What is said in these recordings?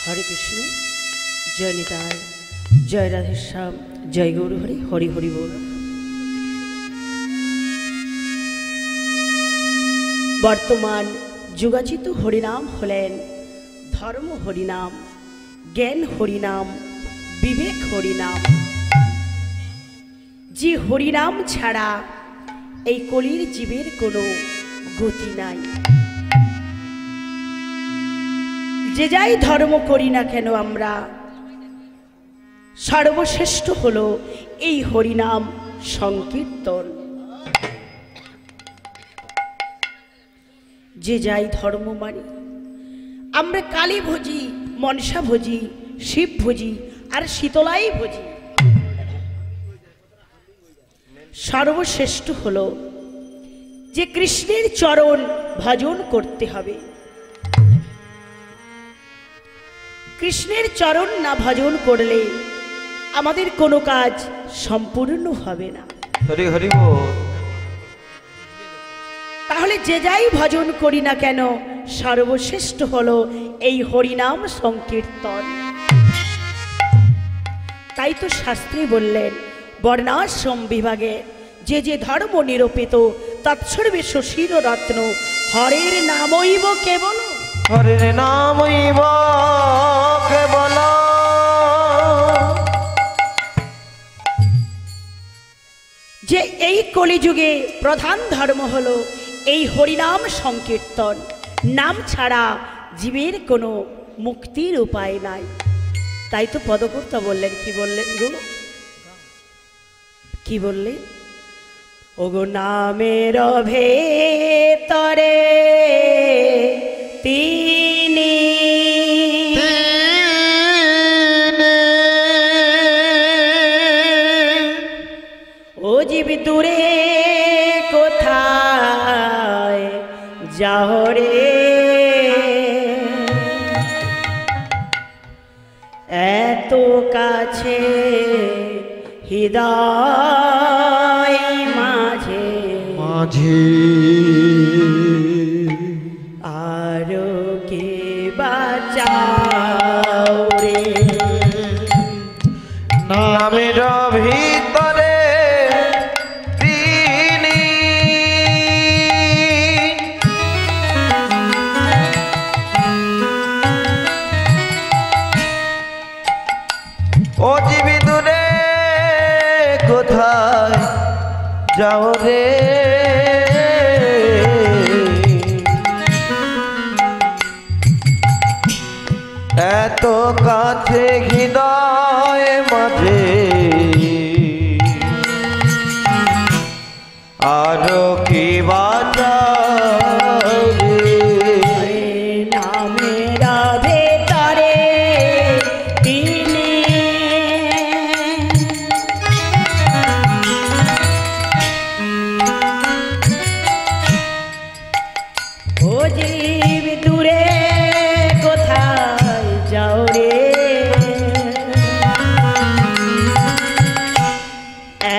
हरे कृष्ण जय निताय जय राधेश्याम जय गौर हरि हरि हरि बोल। बर्तमान जुगाचित हरिनाम हलेन धर्म हरिनाम ज्ञान हरिनाम विवेक हरिनाम। जे हरिनाम छाड़ा এই কলির জীবের কোনো গতি নাই। যে যাই ধর্ম করি না কেন আমরা সর্বশ্রেষ্ঠ হলো এই হরিনাম সংকীর্তন। যে যাই ধর্ম মানি আমরা কালী ভোজি মনসা ভোজি শিব ভোজি আর শীতলাই ভোজি। সর্বশ্রেষ্ঠ হলো যে কৃষ্ণের চরণ ভজন করতে হবে। কৃষ্ণের চরণ না ভজন করলে আমাদের কোনো কাজ সম্পূর্ণ হবে না। হরি হরি বল। তাহলে যে যাই ভজন করি না কেন সর্বশ্রেষ্ঠ হলো এই হরিনাম সংকীর্তন। তাই তো শাস্ত্রী বললেন বর্ণাশ্রম বিভাগে যে যে ধর্ম নিরূপিত তৎসর্বে শশীর রত্ন হরের নামইব কেবল। হরের নামইব কেবল। যে এই কলিযুগে প্রধান ধর্ম হলো এই হরিনাম সংকীর্তন। নাম ছাড়া জীবের কোনো মুক্তির উপায় নাই। তাই তো পদকর্তা বললেন কি বললেন গো কি বললেন ওগো নামের ভেতরে তিনি ও জীব দূরে কোথায় যাও রে এত কাছে হৃদয় মাঝে মাঝে আরো কে বাঁচাও রে নামের ভিতরে তিনি ও জীবি দূরে কোথায় যাও রে এত কাছে হৃদয় মাঝে আরো কি বাঁচাও রে নামের ভেতরে তিনি ও জীব দূরে কোথায় যাও রে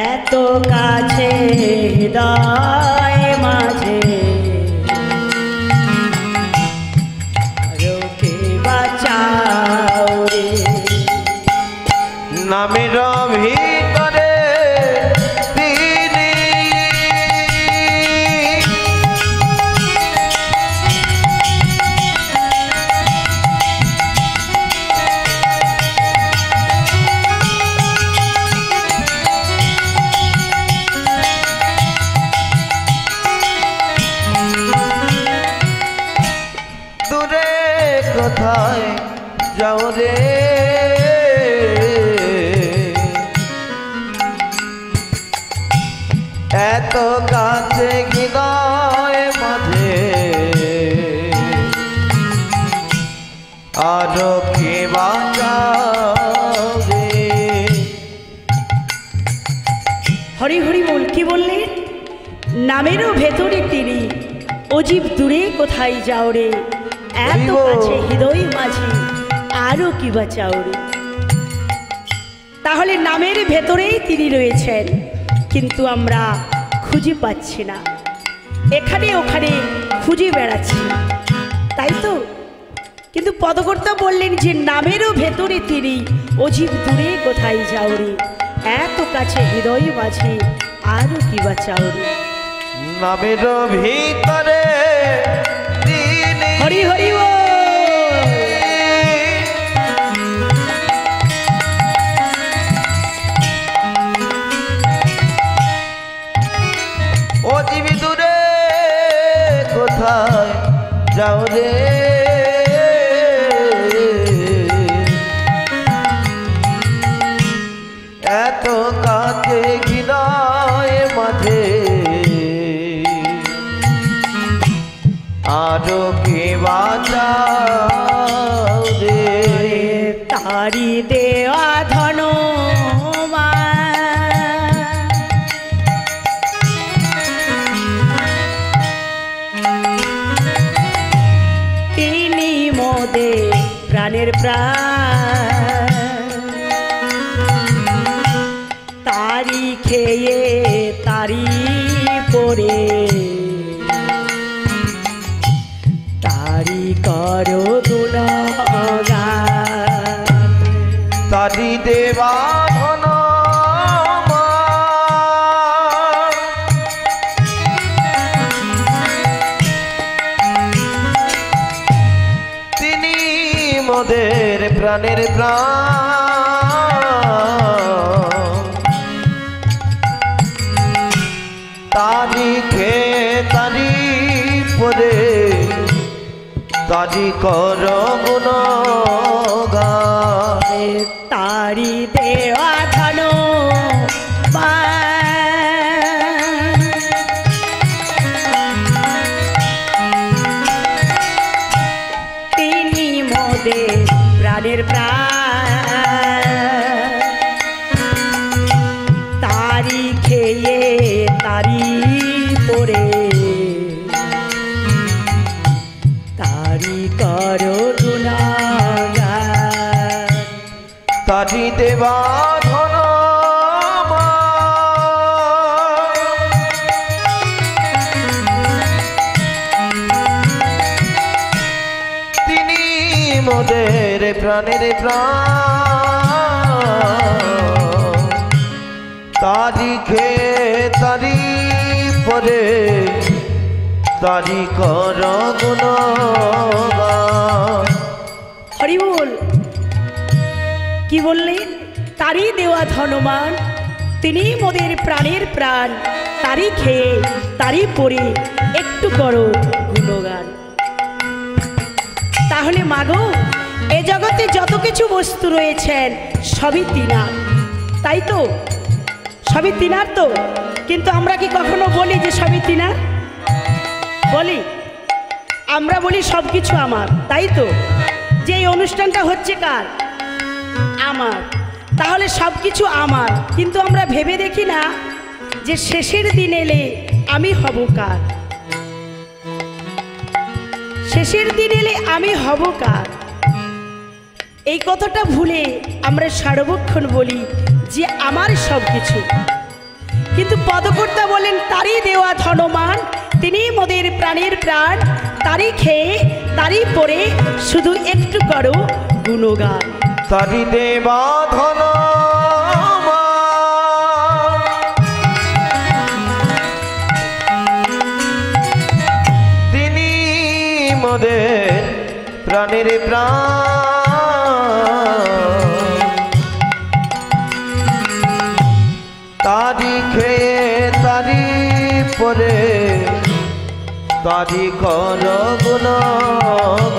এত কাছে হৃদয় মাঝে রোকে বাঁচাও রে নামের ভিতরে তিনি দূরে কোথায় যাও রে এত কাছে হৃদয় মাঝে আরো কে বাঁচাও রে হরি হরি বল কি বললেন নামেরও ভেতরে তিনি অজীব দূরে কোথায় যাও রে এত কাছে হৃদয় মাঝে আরো কি বাঁচাও রে। তাহলে নামের ভেতরেই তিনি রয়েছেন কিন্তু আমরা খুঁজে পাচ্ছি না এখানে ওখানে খুঁজে বেড়াচ্ছি তাই তো কিন্তু পদকর্তা বললেন যে নামেরও ভেতরে তিনি, অজীব দূরে কোথায় যাও রে, এত কাছে হৃদয় মাঝে আরো কি বা চাও রে। নামের ভিতরে তিনি হরি হরি ও অজীব দূরে কোথায় যাও রে, এত কাছে হৃদয় মাঝে আরো কে বাঁচাও রে। তারি দেওয়া ধন তিনি মোদে প্রাণের প্রাণ, তারি খেয়ে তারি পরে তারি করো গুণগান। তারি দেবা ধন তিনি মোদের প্রাণের প্রাণ, তারি খেয়ে তারি পরে তারি কর গুণগান। তারি দেওয়া ধন তিনি মোদে প্রাণের প্রাণ, তারি খেয়ে তারি পরে তারি করো গুণগান। তারি দেবা ধন তিনি মোদের প্রাণের প্রাণ, তারি খেয়ে তারি পরে তারি কর গুণগান। হরি বল। কি বললেন? তারি দেওয়া ধনমান, তিনি মোদের প্রাণের প্রাণ, তারি খেয়ে তারি পরে একটু করো গুণগান। তাহলে মাগো, এ জগতে যত কিছু বস্তু রয়েছেন সবই তিনার, তাই তো? সবই তিনার তো। কিন্তু আমরা কি কখনো বলি যে সবই তিনার? বলি? আমরা বলি সব কিছু আমার, তাই তো? যে এই অনুষ্ঠানটা হচ্ছে কার? আমার। তাহলে সব কিছু আমার, কিন্তু আমরা ভেবে দেখি না যে শেষের দিন এলে আমি হব কার? শেষের দিন এলে আমি হব কার? এই কথাটা ভুলে আমরা সার্বক্ষণ বলি যে আমার সব কিছু। কিন্তু পদকর্তা বলেন তারই দেওয়া ধনমান, তিনি মোদের প্রাণের প্রাণ, তারি খেয়ে তারি পরে শুধু একটু করো গুণগান। তারি দেবা ধন তিনি মোদের প্রাণের প্রাণ, তারি খেয়ে তারি পরে তারি কর গুণগান।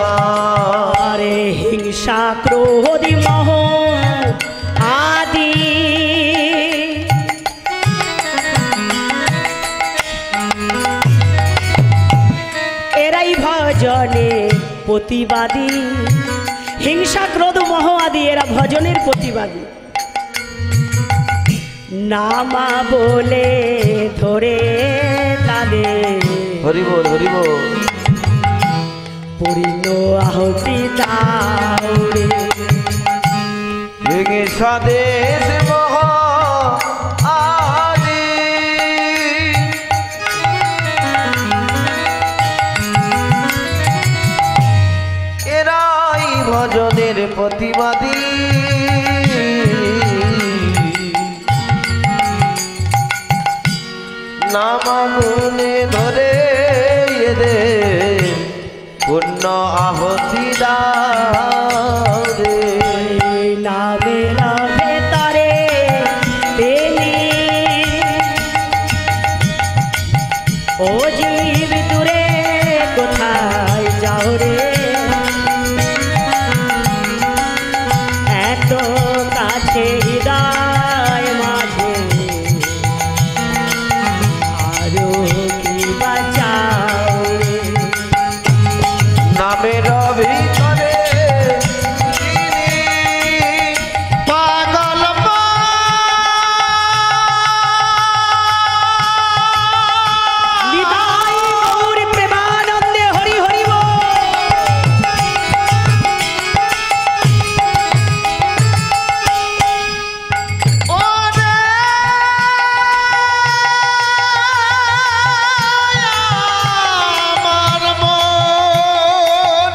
আরে হিংসা ক্রোধ মোহ আদি এরাই ভজনে প্রতিবাদী। হিংসা ক্রোধ মোহ আদি এরা ভজনের প্রতিবাদী। নামা বলে ধরে তাদের হরি বল হরি বল। পূর্ণ আহুতি দাও রে। ভেঙে স্বদেশ মোহ আদি এরা নামের প্রতিবাদী নাম আগুনে ধরে এদের পূর্ণ আহতি দাও রে। নামের ভেতরে তেলি ও জীব দূরে কোথায় যাও রে, এত কাছে হৃদয় মাঝে আরো কি বাঁচাও রে। নামের ভিতরে পাগল নিতাই গৌর প্রেমানন্দে হরি হরি বল। ওরে আমার মন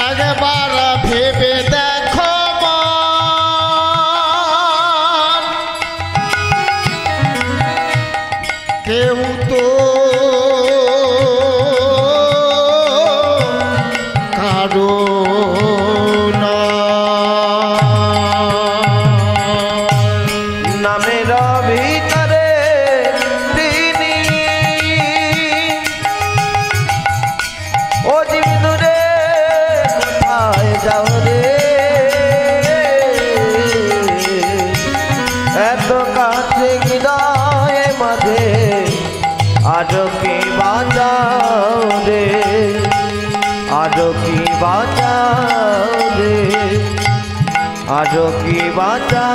একবার ভেবে দেখো মন, কেউ তো কারো না। নামের ভিতরে তিনি ও জীব দূরে কোথায় যাও রে, এত কাছে হৃদয় মাঝে আজও কি বাঁচাও রে, আজও কি বাঁচাও রে, আজও কি বাঁচাও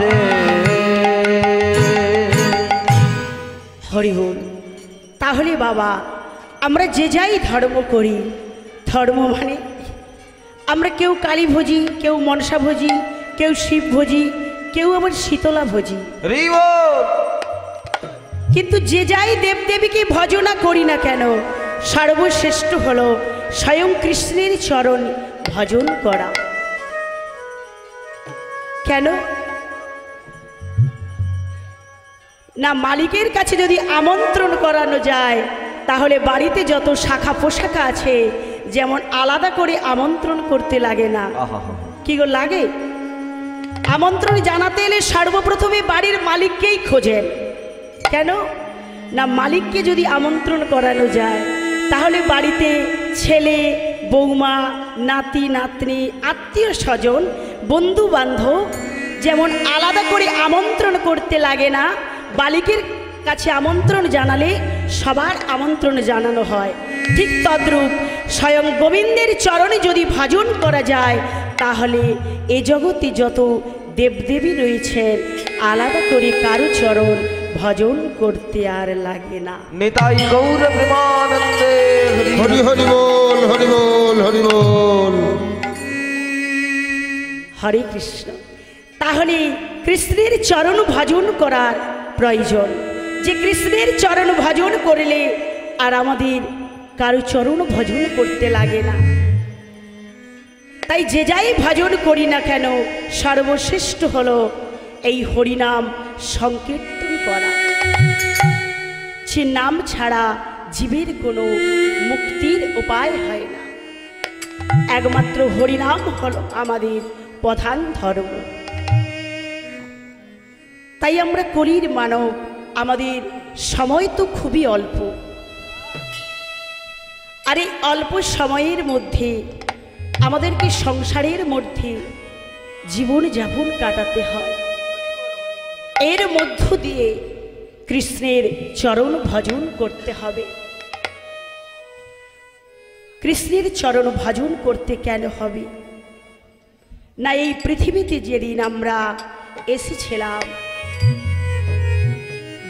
রে। হরি বল। তাহলে বাবা আমরা যে যাই ধর্ম করি, ধর্ম মানে আমরা কেউ কালী ভোজি, কেউ মনসা ভোজি, কেউ শিব ভোজি, কেউ আবার শীতলা ভোজি, কিন্তু যে যাই দেবদেবীকে ভজনা করি না কেন, সর্বশ্রেষ্ঠ হলো স্বয়ং কৃষ্ণের চরণ ভজন করা। কেন না, মালিকের কাছে যদি আমন্ত্রণ করানো যায় তাহলে বাড়িতে যত শাখা পোশাকা আছে যেমন আলাদা করে আমন্ত্রণ করতে লাগে না। কি গো লাগে? আমন্ত্রণ জানাতে এলে সর্বপ্রথমে বাড়ির মালিককেই খোঁজেন। কেন না, মালিককে যদি আমন্ত্রণ করানো যায় তাহলে বাড়িতে ছেলে বৌমা নাতি নাতনি আত্মীয় স্বজন বন্ধু বান্ধব যেমন আলাদা করে আমন্ত্রণ করতে লাগে না, মালিকের কাছে আমন্ত্রণ জানালে সবার আমন্ত্রণ জানানো হয়। ঠিক তদ্রূপ স্বয়ং গোবিন্দের চরণে যদি ভজন করা যায় তাহলে এ জগতে যত দেবদেবী রয়েছেন আলাদা করে কারো চরণ ভজন করতে আর লাগে না। নিতাই গৌর প্রেমানন্দে হরি হরি বল, হরি বল, হরি বল। হরে কৃষ্ণ। তাহলে কৃষ্ণের চরণ ভজন করার প্রয়োজন, যে কৃষ্ণের চরণ ভজন করলে আর আমাদের কারো চরণ ভজন করতে লাগে না। তাই যে যাই ভজন করি না কেন সর্বশ্রেষ্ঠ হলো এই হরিনাম সংকীর্তন করা। সে নাম ছাড়া জীবের কোনো মুক্তির উপায় হয় না। একমাত্র হরিনাম হলো আমাদের প্রধান ধর্ম। তাই আমরা কলির মানব, আমাদের সময় তো খুবই অল্প, আর এই অল্প সময়ের মধ্যে আমাদেরকে সংসারের মধ্যে জীবন যাপন কাটাতে হয়। এর মধ্য দিয়ে কৃষ্ণের চরণ ভজন করতে হবে। কৃষ্ণের চরণ ভজন করতে কেন হবে না, এই পৃথিবীতে যেদিন আমরা এসেছিলাম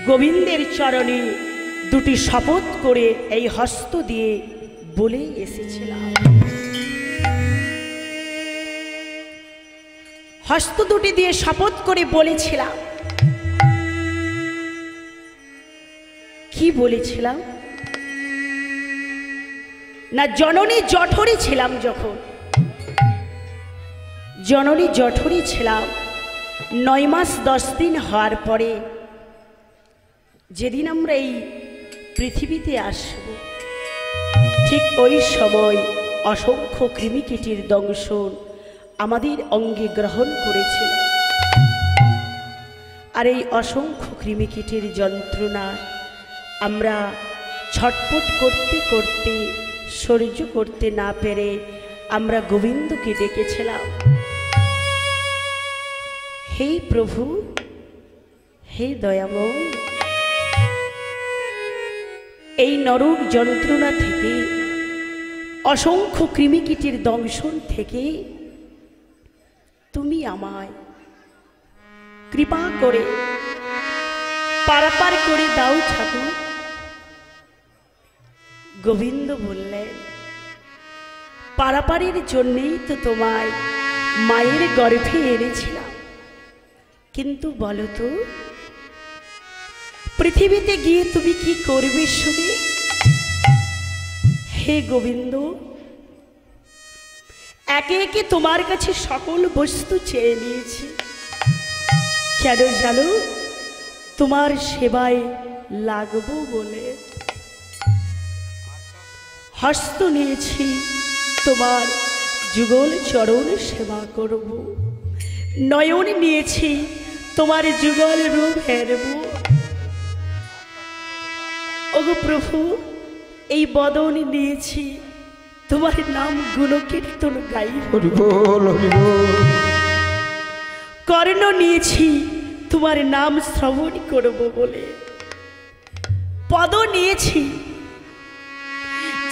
গোবিন্দের চরণে দুটি শপথ করে এই হস্ত দিয়ে বলেই এসেছিলাম। হস্ত দুটি দিয়ে শপথ করে বলেছিলাম কি বলেছিলাম না, জননী জঠরী ছিলাম যখন, জননী জঠরী ছিলাম 9 মাস 10 দিন হওয়ার পরে যেদিন আমরা এই পৃথিবীতে আসব, ঠিক ওই সময় অসংখ্য কৃমিকীটের দংশন আমাদের অঙ্গে গ্রহণ করেছিল। আর এই অসংখ্য কৃমিকীটের যন্ত্রণা আমরা ছটফট করতে করতে সহ্য করতে না পেরে আমরা গোবিন্দকে ডেকেছিলাম, হে প্রভু, হে দয়াময়, এই নরক যন্ত্রণা থেকে, অসংখ্য কৃমিকীটের দংশন থেকে তুমি আমায় কৃপা করে পারাপার করে দাও ঠাকুর। গোবিন্দ বললেন, পারাপারের জন্যেই তো তোমায় মায়ের গর্ভে এনেছিলাম, কিন্তু বলো তো পৃথিবীতে গিয়ে তুমি কি করবে শুনে? হে গোবিন্দ, একে একে তোমার কাছে সকল বস্তু চেয়ে নিয়েছি, কেন জানো? তোমার সেবায় লাগবো বলে। হস্ত নিয়েছি তোমার যুগল চরণ সেবা করব, নয়ন নিয়েছি তোমার যুগল রূপ হেরব। ওগো প্রভু, এই বদন নিয়েছি তোমার নাম গুণকীর্তন গাইব। কর্ণ নিয়েছি তোমার নাম শ্রবণ করব বলে। পদ নিয়েছি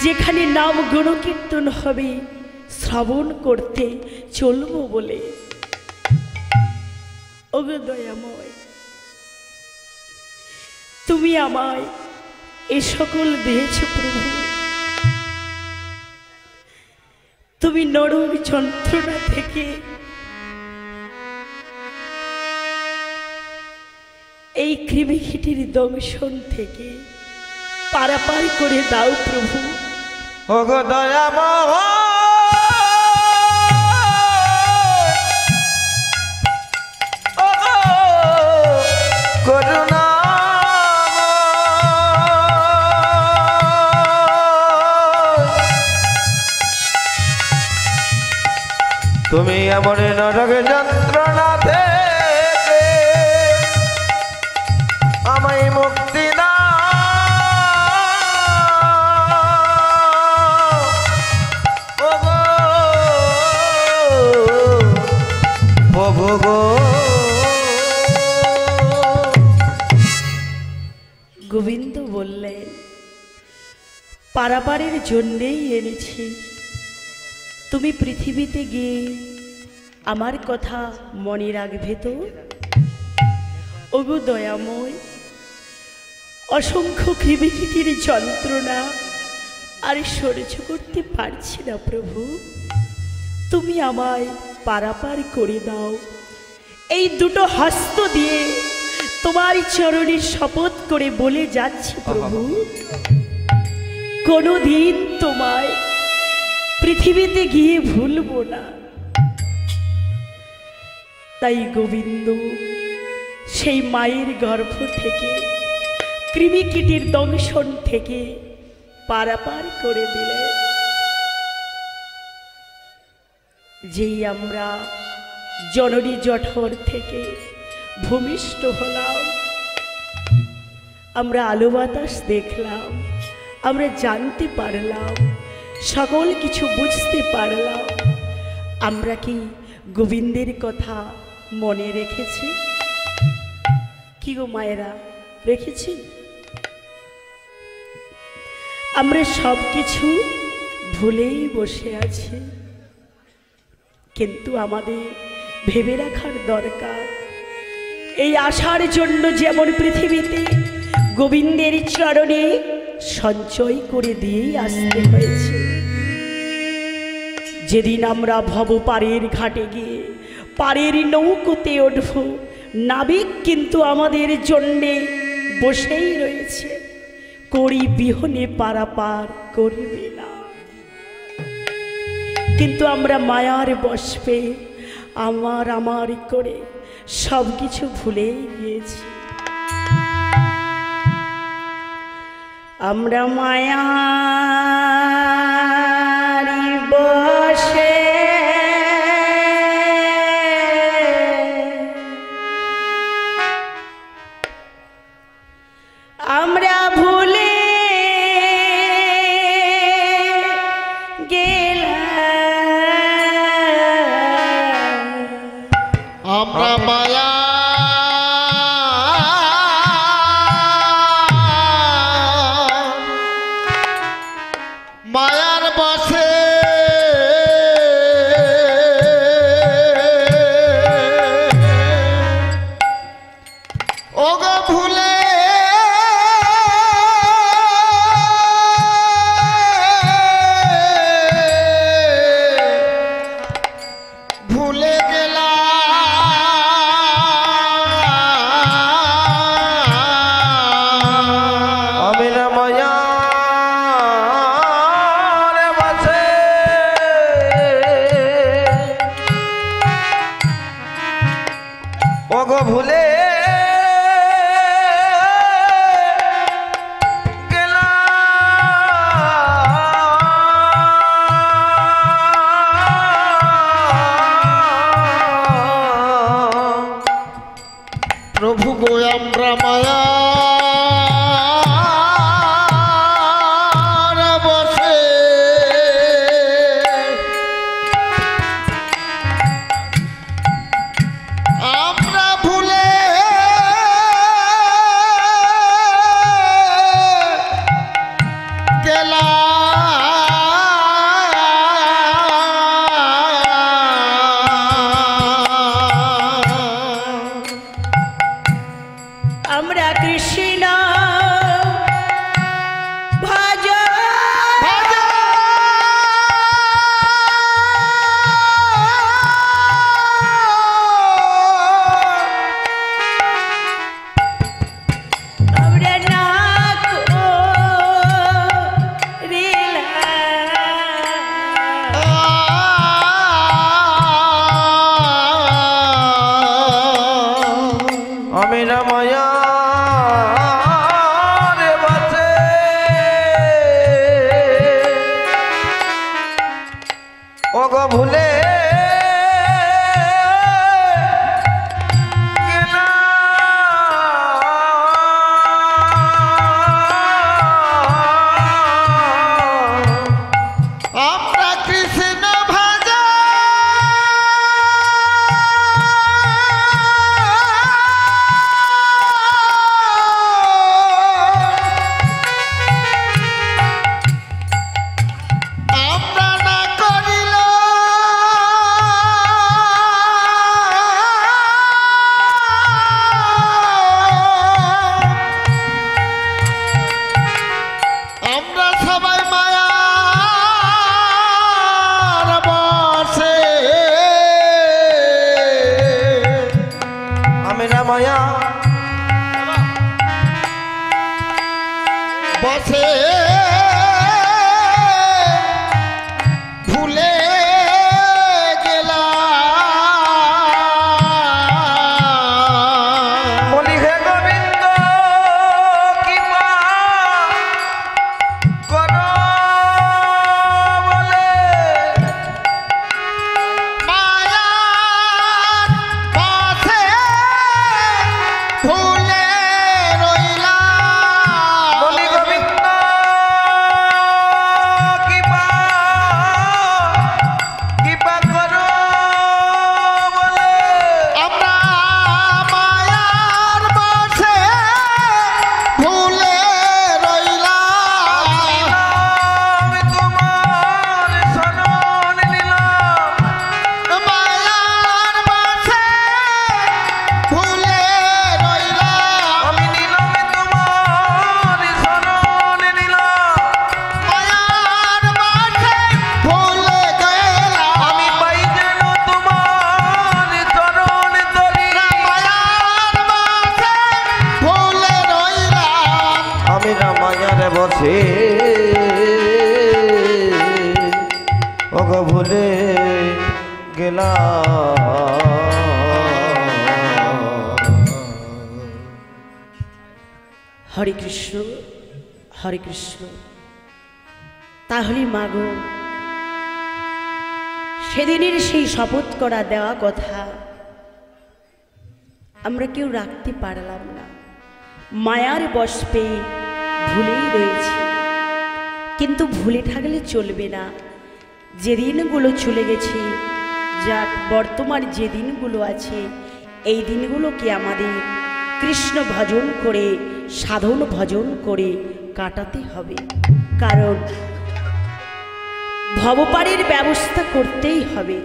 যেখানে নাম গুণকীর্তন হবে শ্রবণ করতে চলব বলে। ওগো দয়াময়, তুমি আমায় এ সকল দিয়েছ প্রভু। তুমি নরক যন্ত্রণা থেকে এই কৃমিকীটের দংশন থেকে পারাপার করে দাও প্রভু। ওগো দয়াময়, ওগো করুণা, তুমি এমন নরক যন্ত্রণা থেকে আমায় মুক্তি না। গোবিন্দ বললেন, পারাপারের জন্যেই এনেছি, তুমি পৃথিবীতে গিয়ে আমার কথা মনে রাখবে তো? ওগো দয়াময়, অসংখ্য কৃমিকীটের যন্ত্রণা আর সহ্য করতে পারছি না প্রভু, তুমি আমায় পারাপার করে দাও। এই দুটো হস্ত দিয়ে তোমার চরণে শপথ করে বলে যাচ্ছি প্রভু, কোনোদিন তোমায় পৃথিবীতে গিয়ে ভুলব না। তাই গোবিন্দ সেই মায়ের গর্ভ থেকে কৃমিকীটের দংশন থেকে পারাপার করে দিলে। যেই আমরা জননী জঠর থেকে ভূমিষ্ঠ হলাম, আমরা আলো বাতাস দেখলাম, আমরা জানতে পারলাম, সকল কিছু বুঝতে পারলাম, আমরা কি গোবিন্দের কথা মনে রেখেছি? কি গো মায়েরা, রেখেছি? আমরা সব কিছু ভুলেই বসে আছি, কিন্তু আমাদের ভেবে রাখার দরকার, এই আসার জন্য যেমন পৃথিবীতে গোবিন্দের চরণে সঞ্চয় করে দিয়েই আসতে হয়েছে। যেদিন আমরা ভব পারের ঘাটে গিয়ে পারের নৌকোতে উঠব, নাবিক কিন্তু আমাদের জন্যে বসেই রয়েছে। করি বিহনে পারাপার করবে না। কিন্তু আমরা মায়ার বশে আমার করে সব কিছু ভুলে গিয়েছি। আমরা মায়ার বশে আমরা ভুলে গেলাম। আমরা মায়া মায়ার বসে ওগো ভুলে ভুলে গেলাম। আমি না মায়ার বশে ওগো ভুলে প্রভু গো আমরা মায়া বসে আমরা ভুলে গেলাম। আমরা কৃষ্ণ ভজ আমরা না আমি না মায়ার বশে ওগো ভুলে আমরা কৃষ্ণ ভজা আমরা না করিল আমরা সবাই মায়ার বসে আমি না মায়া বসে ভুলে গেলাম। বলি হে গোবিন্দ কৃপা করো বলে মায়ার বসে ভুলে রইলাম। বলি গোবিন্দ রামায়ার বসে ওগো ভুলে গেলাম। হরে কৃষ্ণ হরে কৃষ্ণ। তাহলে মাগো সেদিনের সেই শপথ করা দেওয়া কথা আমরা কেউ রাখতে পারলাম না। মায়ার বশ পেয়ে ভুলেই রয়েছি, কিন্তু ভুলে থাকলে চলবে না। যে দিনগুলো চলে গেছে, যা বর্তমান যে দিনগুলো আছে, এই দিনগুলোকে আমাদের কৃষ্ণ ভজন করে, সাধন ভজন করে কাটাতে হবে। কারণ ভবপারের ব্যবস্থা করতেই হবে।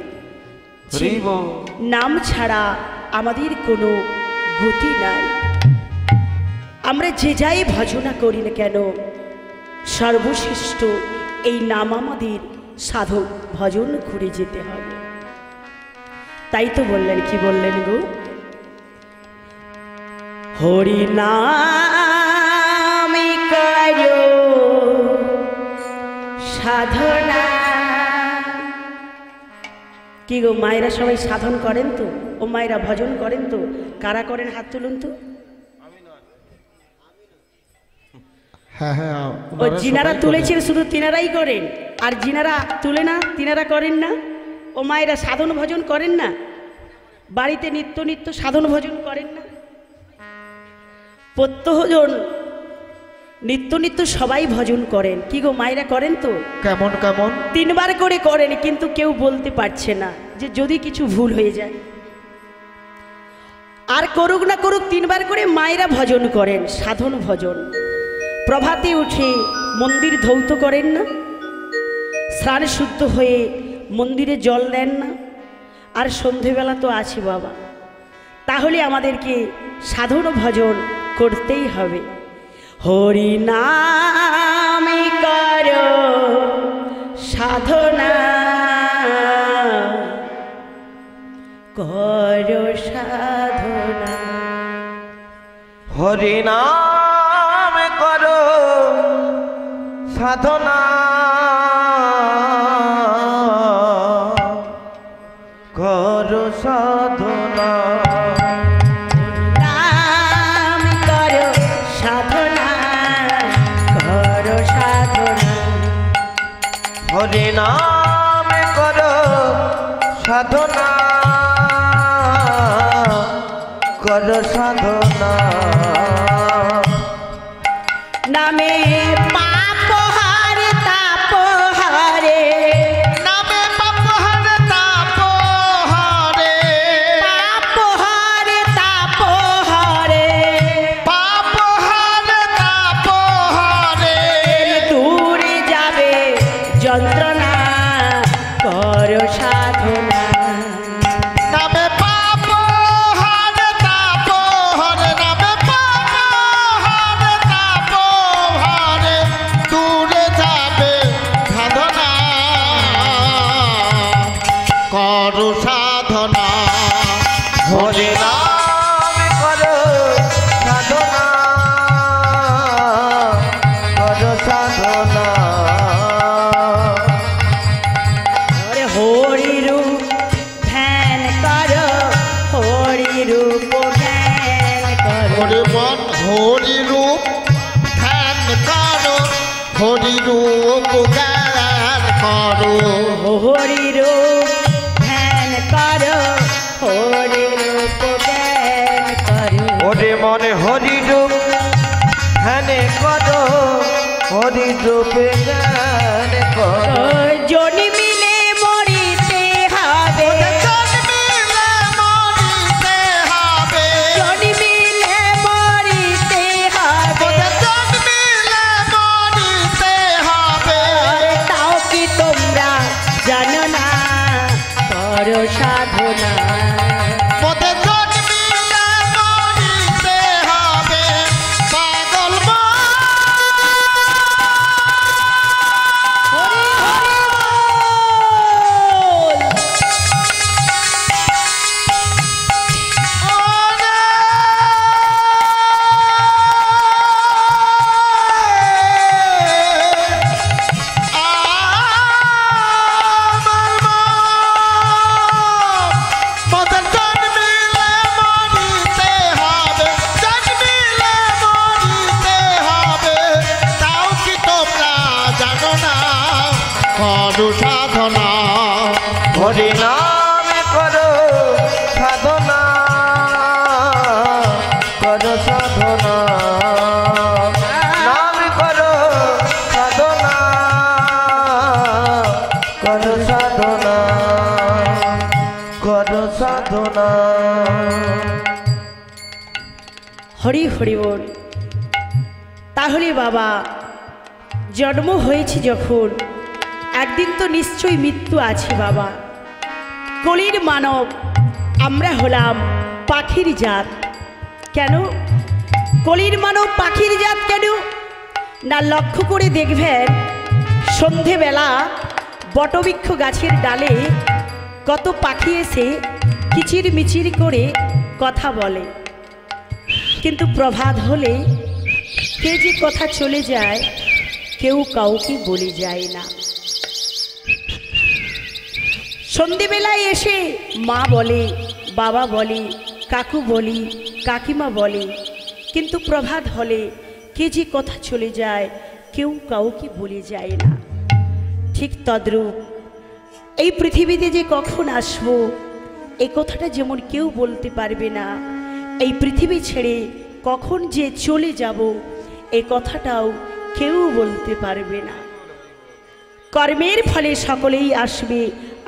নাম ছাড়া আমাদের কোনো গতি নাই। আমরা যে যাই ভজনা করি না কেন, সর্বশ্রেষ্ঠ এই নাম আমাদের সাধক ভজন করে যেতে হবে। তাই তো বললেন, কি বললেন গো? হরি নাম করো সাধনা। কি গো মায়েরা সবাই সাধন করেন তো? ও মায়েরা ভজন করেন তো? কারা করেন হাত তুলুন তো। হ্যাঁ হ্যাঁ, ও যিনারা তুলেছেন শুধু তিনারাই করেন, আর যিনারা তুলে না তিনারা করেন না? ও মায়েরা সাধন ভজন করেন না? বাড়িতে নিত্য নিত্য সাধন ভজন করেন না? প্রত্যহজন নিত্য নিত্য সবাই ভজন করেন। কি গো মায়েরা করেন তো? কেমন কেমন? 3 বার করে করেন, কিন্তু কেউ বলতে পারছে না যে যদি কিছু ভুল হয়ে যায়। আর করুক না করুক 3 বার করে মায়েরা ভজন করেন, সাধন ভজন। প্রভাতে উঠে মন্দির ধৌত করেন না? স্নান শুদ্ধ হয়ে মন্দিরে জল দেন না? আর সন্ধেবেলা তো আছে বাবা। তাহলে আমাদেরকে সাধন ভজন করতেই হবে। হরি নাম করো সাধনা, করো সাধনা। হরি নাম করো সাধনা, করো সাধনা। নাম করো সাধনা, করো সাধনা। হরি নাম করো সাধনা, করো সাধনা। নামে পাপ হারে তাপ হারে, নামে পাপ হারে তাপ হারে, পাপ হারে তাপ হারে, পাপ হারে তাপ হারে, দূরে যাবে যন্ত্রণা, করো সাধনা। নামে পাপ হারে তাপ হারে, নামে পাপ হারে তাপ হারে, দূরে যাবে সাধনা, করো সাধনা। হরি নাম করো সাধনা, করো সাধনা। ওরে হরি রূপ ধ্যান করো, হরি রূপ ধ্যান করো। হরি মন হরি রূপ ধ্যান করো, হরি রূপ জ্ঞান করো। হরি রূপ ধ্যান করো, হরি রূপ জ্ঞান করো। ওরে মনে হরি রূপ ধ্যান করো, হরি রূপে জ্ঞান করো। জনি মিলে মরিতে হবে, জন্মিলে মরিতে হবে, জনি মিলে মরিতে হবে। জন্মিলে মরিতে হবে, আর তাও কি তোমরা জানো না, করো সাধনা। পথে জন্মিলে মরিতে হবে, পাগল মন। হরি হরি বল। করো সাধনা হরি নাম করো সাধনা করো সাধনা নাম করো সাধনা করো সাধনা করো সাধনা। হরি হরি বল। তাহলে বাবা, জন্ম হয়েছে যখন, একদিন তো নিশ্চয়ই মৃত্যু আছে বাবা। কলির মানব আমরা হলাম পাখির জাত। কেন কলির মানব পাখির জাত? কেন না, লক্ষ্য করে দেখবেন সন্ধেবেলা বটবৃক্ষ গাছের ডালে কত পাখি এসে কিচির মিচির করে কথা বলে, কিন্তু প্রভাত হলে কে যে কথা চলে যায় কেউ কাউকে বলে যায় না। সন্ধেবেলায় এসে মা বলে, বাবা বলে, কাকু বলি, কাকিমা বলে, কিন্তু প্রভাত হলে কে যে কথা চলে যায় কেউ কাউকে বলে যায় না। ঠিক তদ্রূপ এই পৃথিবীতে যে কখন আসবো এই কথাটা যেমন কেউ বলতে পারবে না, এই পৃথিবী ছেড়ে কখন যে চলে যাব এই কথাটাও কেউ বলতে পারবে না। কর্মের ফলে সকলেই আসবে,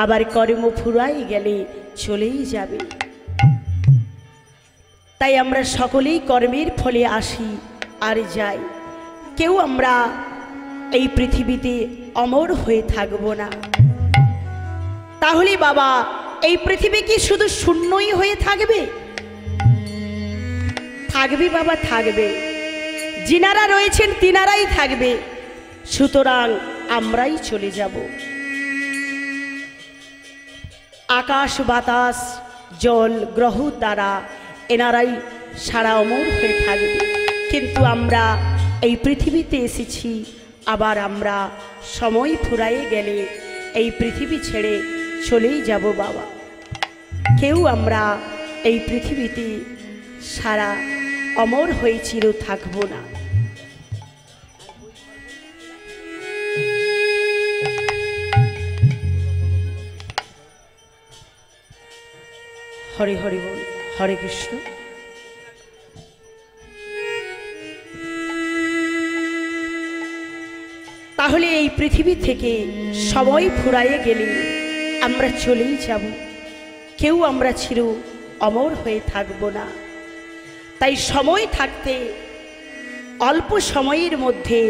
আবার কর্ম ফুরাই গেলে চলেই যাবে। তাই আমরা সকলেই কর্মের ফলে আসি আর যাই, কেউ আমরা এই পৃথিবীতে অমর হয়ে থাকব না। তাহলে বাবা, এই পৃথিবী কি শুধু শূন্যই হয়ে থাকবে? থাকবে বাবা, থাকবে। যিনারা রয়েছেন তিনারাই থাকবে, সুতরাং আমরাই চলে যাব। আকাশ বাতাস জল গ্রহ তারা এনারাই সারা অমর হয়ে থাকবে, কিন্তু আমরা এই পৃথিবীতে এসেছি, আবার আমরা সময় ফুরায়ে গেলে এই পৃথিবী ছেড়ে চলেই যাব বাবা। কেউ আমরা এই পৃথিবীতে সারা অমর হয়ে চির থাকব না। হরে হরি বল। হরে কৃষ্ণ। তাহলে এই পৃথিবী থেকে সময় ফুরাইয়ে গেলে আমরা চলেই যাব, কেউ আমরা চির অমর হয়ে থাকব না। তাই সময় থাকতে অল্প সময়ের মধ্যে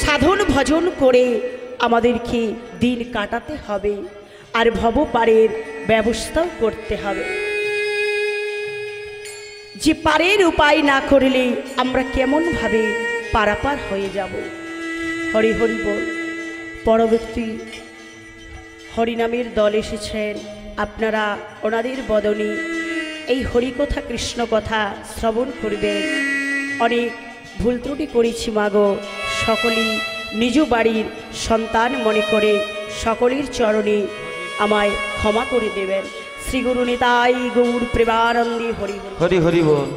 সাধন ভজন করে আমাদেরকে দিন কাটাতে হবে, আর ভবপারের ব্যবস্থাও করতে হবে। যে পারের উপায় না করলে আমরা কেমনভাবে পারাপার হয়ে যাব। হরি হরি বল। পরবর্তী হরিনামের দল এসেছেন, আপনারা ওনাদের বদনে এই হরিকথা কৃষ্ণ কথা শ্রবণ করবেন। অনেক ভুল ত্রুটি করেছি মাগো, সকলেই নিজ বাড়ির সন্তান মনে করে সকলের চরণে আমায় ক্ষমা করে দেবেন। শ্রী গুরু নিতাই গৌর প্রেমানন্দে হরি হরি হরি হরি বল।